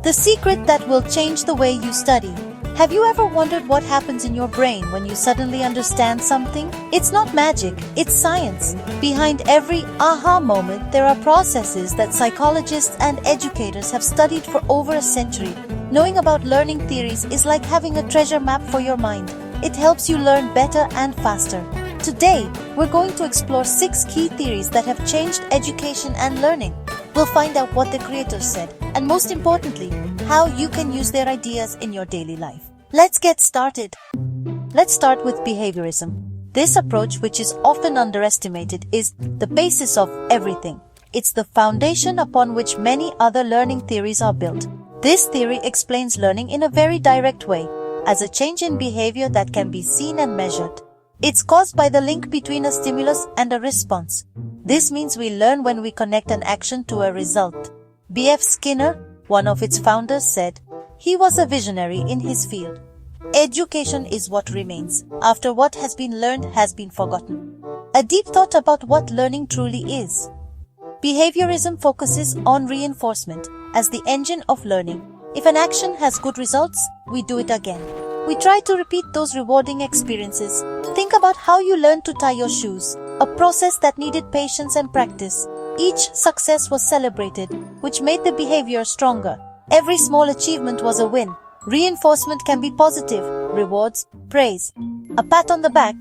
The secret that will change the way you study. Have you ever wondered what happens in your brain when you suddenly understand something? It's not magic, it's science. Behind every aha moment, there are processes that psychologists and educators have studied for over a century. Knowing about learning theories is like having a treasure map for your mind. It helps you learn better and faster. Today, we're going to explore 6 key theories that have changed education and learning. We'll find out what the creators said, and most importantly, how you can use their ideas in your daily life. Let's get started. Let's start with behaviorism. This approach, which is often underestimated, is the basis of everything. It's the foundation upon which many other learning theories are built. This theory explains learning in a very direct way, as a change in behavior that can be seen and measured. It's caused by the link between a stimulus and a response. This means we learn when we connect an action to a result. B.F. Skinner, one of its founders, said, he was a visionary in his field. Education is what remains after what has been learned has been forgotten. A deep thought about what learning truly is. Behaviorism focuses on reinforcement as the engine of learning. If an action has good results, we do it again. We try to repeat those rewarding experiences. Think about how you learned to tie your shoes, a process that needed patience and practice. Each success was celebrated, which made the behavior stronger. Every small achievement was a win. Reinforcement can be positive, rewards, praise, a pat on the back,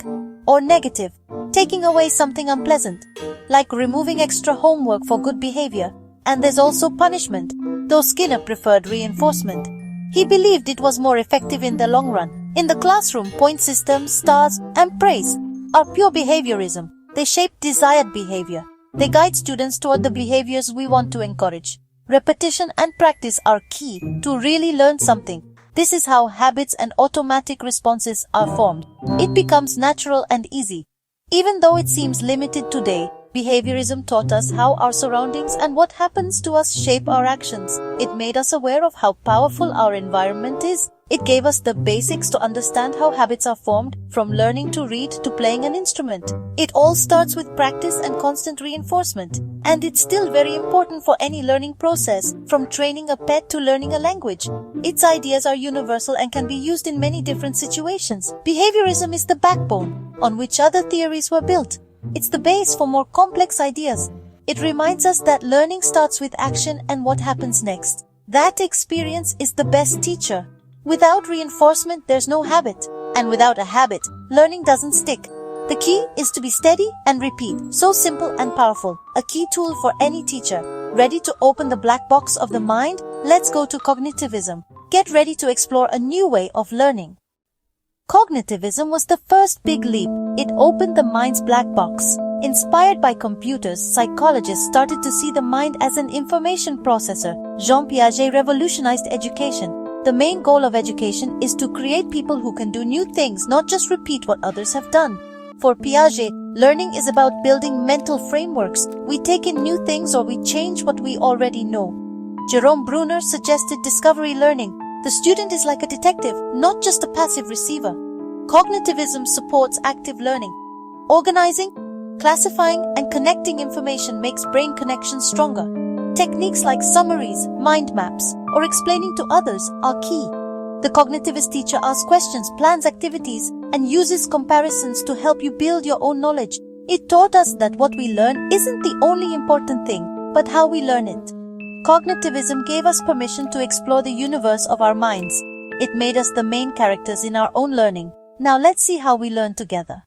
or negative, taking away something unpleasant, like removing extra homework for good behavior. And there's also punishment, though Skinner preferred reinforcement. He believed it was more effective in the long run. In the classroom, point systems, stars, and praise are pure behaviorism. They shape desired behavior. They guide students toward the behaviors we want to encourage. Repetition and practice are key to really learn something. This is how habits and automatic responses are formed. It becomes natural and easy. Even though it seems limited today, behaviorism taught us how our surroundings and what happens to us shape our actions. It made us aware of how powerful our environment is. It gave us the basics to understand how habits are formed, from learning to read to playing an instrument. It all starts with practice and constant reinforcement. And it's still very important for any learning process, from training a pet to learning a language. Its ideas are universal and can be used in many different situations. Behaviorism is the backbone on which other theories were built. It's the base for more complex ideas. It reminds us that learning starts with action and what happens next. That experience is the best teacher. Without reinforcement, there's no habit. And without a habit, learning doesn't stick. The key is to be steady and repeat. So simple and powerful. A key tool for any teacher. Ready to open the black box of the mind? Let's go to Cognitivism. Get ready to explore a new way of learning. Cognitivism was the first big leap. It opened the mind's black box. Inspired by computers, psychologists started to see the mind as an information processor. Jean Piaget revolutionized education. The main goal of education is to create people who can do new things, not just repeat what others have done. For Piaget, learning is about building mental frameworks. We take in new things or we change what we already know. Jerome Bruner suggested discovery learning. The student is like a detective, not just a passive receiver. Cognitivism supports active learning. Organizing, classifying, and connecting information makes brain connections stronger. Techniques like summaries, mind maps, or explaining to others are key. The cognitivist teacher asks questions, plans activities, and uses comparisons to help you build your own knowledge. It taught us that what we learn isn't the only important thing, but how we learn it. Cognitivism gave us permission to explore the universe of our minds. It made us the main characters in our own learning. Now let's see how we learn together.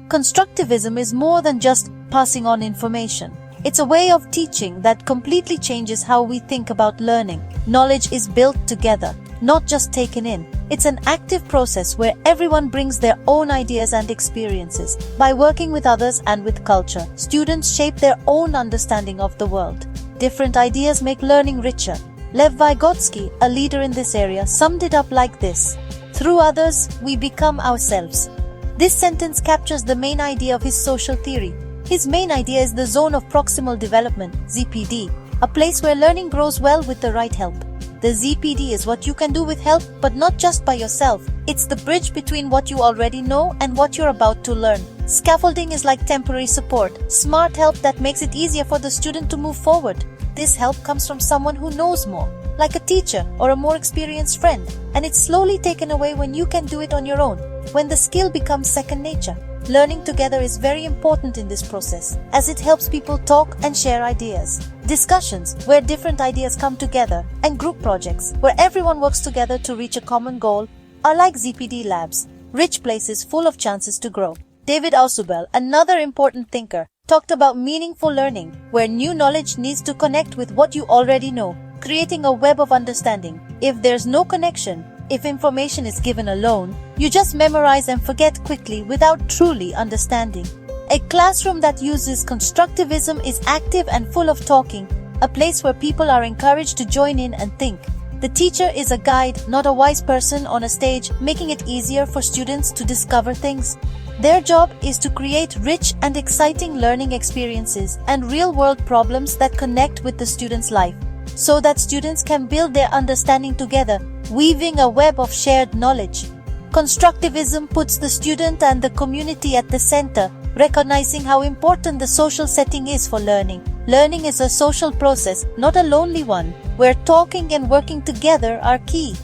Constructivism is more than just passing on information. It's a way of teaching that completely changes how we think about learning. Knowledge is built together, not just taken in. It's an active process where everyone brings their own ideas and experiences. By working with others and with culture, students shape their own understanding of the world. Different ideas make learning richer. Lev Vygotsky, a leader in this area, summed it up like this: through others, we become ourselves. This sentence captures the main idea of his social theory. His main idea is the zone of proximal development, ZPD, a place where learning grows well with the right help. The ZPD is what you can do with help, but not just by yourself. It's the bridge between what you already know and what you're about to learn. Scaffolding is like temporary support, smart help that makes it easier for the student to move forward. This help comes from someone who knows more. like a teacher or a more experienced friend, and it's slowly taken away when you can do it on your own, when the skill becomes second nature. Learning together is very important in this process, as it helps people talk and share ideas. Discussions, where different ideas come together, and group projects, where everyone works together to reach a common goal, are like ZPD labs, rich places full of chances to grow. David Ausubel, another important thinker, talked about meaningful learning, where new knowledge needs to connect with what you already know, creating a web of understanding. If there's no connection, if information is given alone, you just memorize and forget quickly without truly understanding. A classroom that uses constructivism is active and full of talking, a place where people are encouraged to join in and think. The teacher is a guide, not a wise person on a stage, making it easier for students to discover things. Their job is to create rich and exciting learning experiences and real-world problems that connect with the student's life, so that students can build their understanding together, weaving a web of shared knowledge. Constructivism puts the student and the community at the center, recognizing how important the social setting is for learning. Learning is a social process, not a lonely one, where talking and working together are key.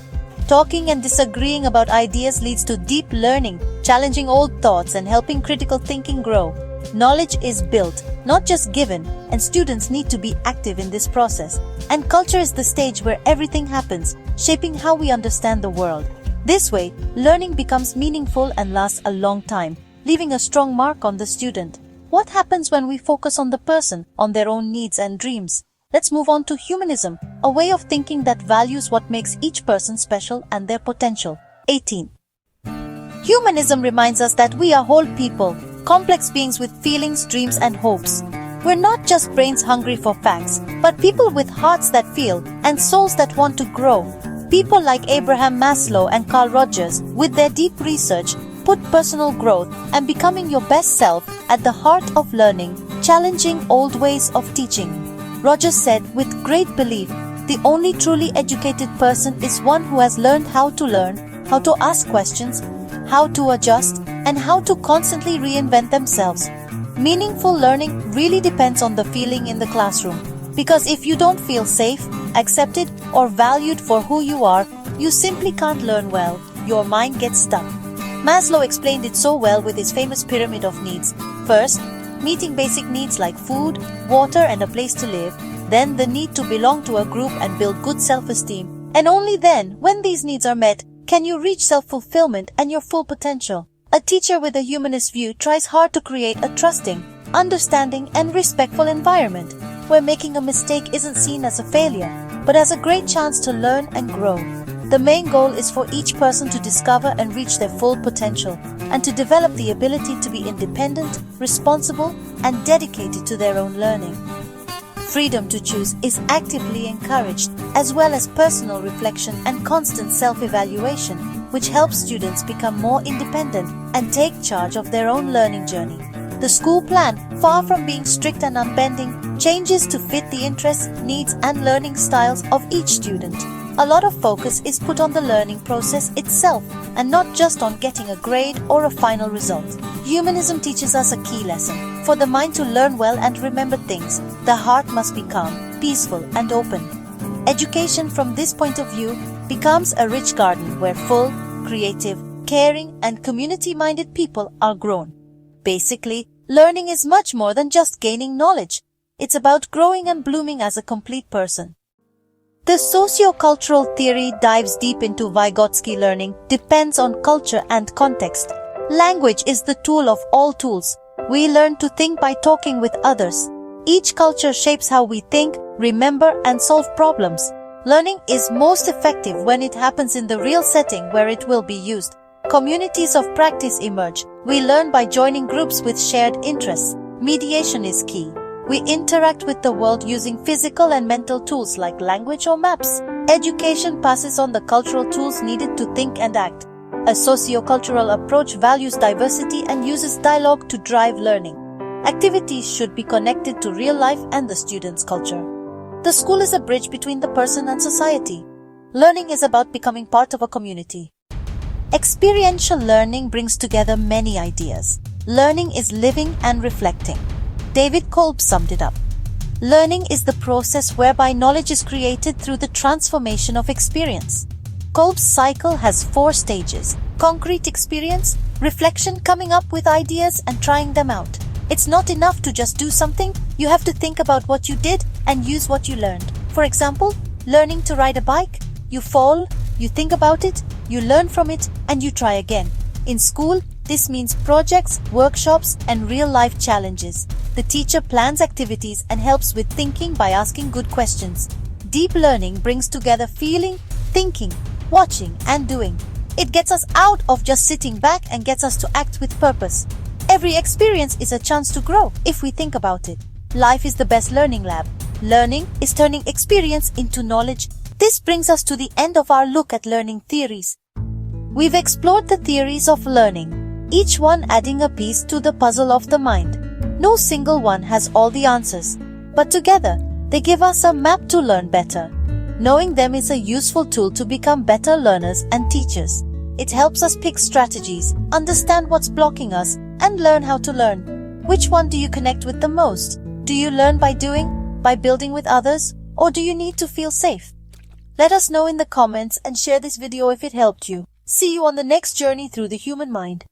Talking and disagreeing about ideas leads to deep learning, challenging old thoughts and helping critical thinking grow. Knowledge is built, not just given, and students need to be active in this process. And culture is the stage where everything happens, shaping how we understand the world. This way, learning becomes meaningful and lasts a long time, leaving a strong mark on the student. What happens when we focus on the person, on their own needs and dreams? Let's move on to humanism, a way of thinking that values what makes each person special and their potential. 18. Humanism reminds us that we are whole people, complex beings with feelings, dreams, and hopes. We're not just brains hungry for facts, but people with hearts that feel and souls that want to grow. People like Abraham Maslow and Carl Rogers, with their deep research, put personal growth and becoming your best self at the heart of learning, challenging old ways of teaching. Rogers said with great belief, the only truly educated person is one who has learned how to learn, how to ask questions, how to adjust, and how to constantly reinvent themselves. Meaningful learning really depends on the feeling in the classroom, because if you don't feel safe, accepted, or valued for who you are, you simply can't learn well. Your mind gets stuck. Maslow explained it so well with his famous pyramid of needs. First, meeting basic needs like food, water, and a place to live. Then the need to belong to a group and build good self-esteem. And only then, when these needs are met, can you reach self-fulfillment and your full potential. A teacher with a humanist view tries hard to create a trusting, understanding, and respectful environment, where making a mistake isn't seen as a failure, but as a great chance to learn and grow. The main goal is for each person to discover and reach their full potential, and to develop the ability to be independent, responsible, and dedicated to their own learning. Freedom to choose is actively encouraged, as well as personal reflection and constant self-evaluation, which helps students become more independent and take charge of their own learning journey. The school plan, far from being strict and unbending, changes to fit the interests, needs, and learning styles of each student. A lot of focus is put on the learning process itself, and not just on getting a grade or a final result. Humanism teaches us a key lesson. For the mind to learn well and remember things, the heart must be calm, peaceful, and open. Education from this point of view becomes a rich garden where full, creative, caring, and community-minded people are grown. Basically, learning is much more than just gaining knowledge. It's about growing and blooming as a complete person. The sociocultural theory dives deep into Vygotsky learning, depends on culture and context. Language is the tool of all tools. We learn to think by talking with others. Each culture shapes how we think, remember, and solve problems. Learning is most effective when it happens in the real setting where it will be used. Communities of practice emerge. We learn by joining groups with shared interests. Mediation is key. We interact with the world using physical and mental tools like language or maps. Education passes on the cultural tools needed to think and act. A sociocultural approach values diversity and uses dialogue to drive learning. Activities should be connected to real life and the student's culture. The school is a bridge between the person and society. Learning is about becoming part of a community. Experiential learning brings together many ideas. Learning is living and reflecting. David Kolb summed it up. Learning is the process whereby knowledge is created through the transformation of experience. Kolb's cycle has 4 stages: concrete experience, reflection, coming up with ideas and trying them out. It's not enough to just do something, you have to think about what you did and use what you learned. For example, learning to ride a bike, you fall, you think about it, you learn from it, and you try again. In school, this means projects, workshops, and real-life challenges. The teacher plans activities and helps with thinking by asking good questions. Deep learning brings together feeling, thinking, watching, and doing. It gets us out of just sitting back and gets us to act with purpose. Every experience is a chance to grow if we think about it. Life is the best learning lab. Learning is turning experience into knowledge. This brings us to the end of our look at learning theories. We've explored the theories of learning, each one adding a piece to the puzzle of the mind. No single one has all the answers, but together, they give us a map to learn better. Knowing them is a useful tool to become better learners and teachers. It helps us pick strategies, understand what's blocking us, and learn how to learn. Which one do you connect with the most? Do you learn by doing, by building with others, or do you need to feel safe? Let us know in the comments and share this video if it helped you. See you on the next journey through the human mind.